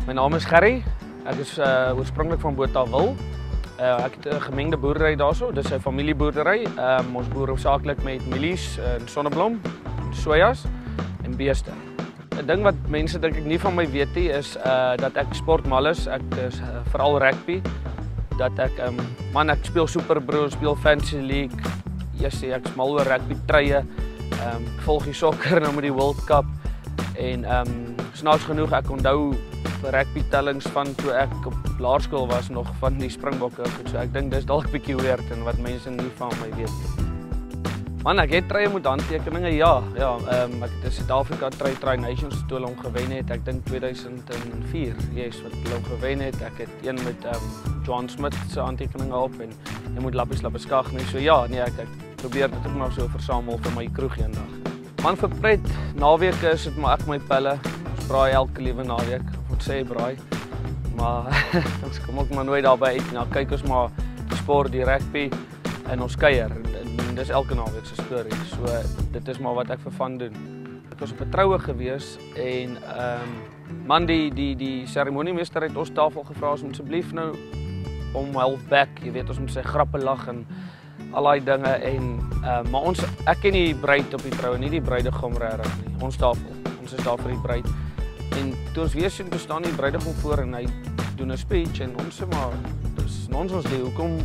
My naam is Gerry. Ek is oorspronklik van Botawil. Ek het 'n gemengde boerdery daarso. Dis 'n familieboerdery. Ons boer hoofsaaklik met mielies, sonneblom, sojas en beeste. 'n Ding wat mense dink ek nie van my weet nie is dat ek sportmal is. Ek is veral rugby. Dat ek ek speel Super Bro, speel Fantasy League. Ek is mal oor rugby treye. Ek volg die sokker nou met die World Cup en snaaks genoeg ek onthou rugby tellings van toe ek op laerskool was nog van die Springbokke. So ek dink dis dalk bietjie weird en wat mense nie van my weet nie. Man, ek het treye met handtekeninge, ja. Ek het 'n Suid-Afrika Tri Nations toe hulle hom gewen het. Ek dink 2004, wat hulle hom gewen het. Ek het een met John Smith se handtekeninge op en jy moet lappies skag nie. So ja, nee, ek probeer dit ook maar so versamel vir my kroeg eendag. Man, vir pret, naweke is dit maar ek my pelle. Ons braai elke liewe naweek. Moet sê braai. Maar ons kom ook maar nooit daarby uit. Nou kyk ons maar die sport, die rugby en ons kuier. En dis elke naweek se storie. So dit is maar wat ek vir van doen. Ek was op 'n troue gewees en man die seremoniemeester het ons tafel gevra om asseblief nou om half back, jy weet ons moet sy grappe lag en al daai dinge en maar ek ken die bruid op die troue, nie die bruidegom regtig nie. Ons tafel. Ons is daar vir die bruid. En toe ons weer sien, toe staan die bruidegom voor en hy doen 'n speech en ons sê maar dis nonsens die hoekom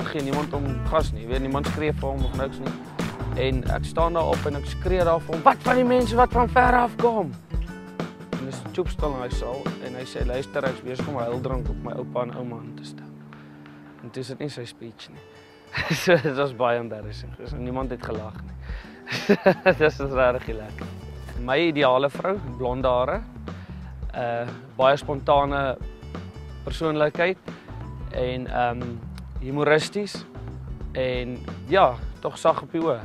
gee niemand om gas nie. Weet niemand skree vir hom of niks nie. En ek staan daar op en ek skree daar vir hom, wat van die mense wat van ver af kom? En dis choopstal in hy saal en hy sê luister ek's besig om 'n huildrank op my oupa en ouma aan te stel. En dis dit nie sy speech nie. So dit was baie embarrassing. So niemand het gelag nie. Dis regtig lekker. My ideale vrou, blonde hare, baie spontane persoonlikheid en humoristies en ja, tog sag op die oë.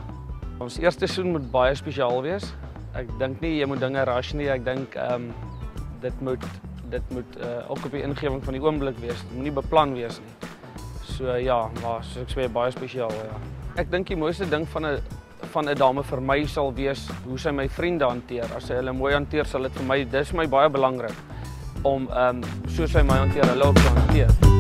Ons eerste seisoen moet baie spesiaal wees. Ek dink nie jy moet dinge rush nie. Ek dink dit moet ook op die ingewing van die oomblik wees. Dit moenie beplan wees nie. So ja, maar soos ek sê baie spesiaal, ja. Ek dink die mooiste ding van 'n dame vir my sal wees hoe sy my vriende hanteer. As sy hulle mooi hanteer, sal dit vir my baie belangrik om soos sy my hanteer, hulle ook te hanteer.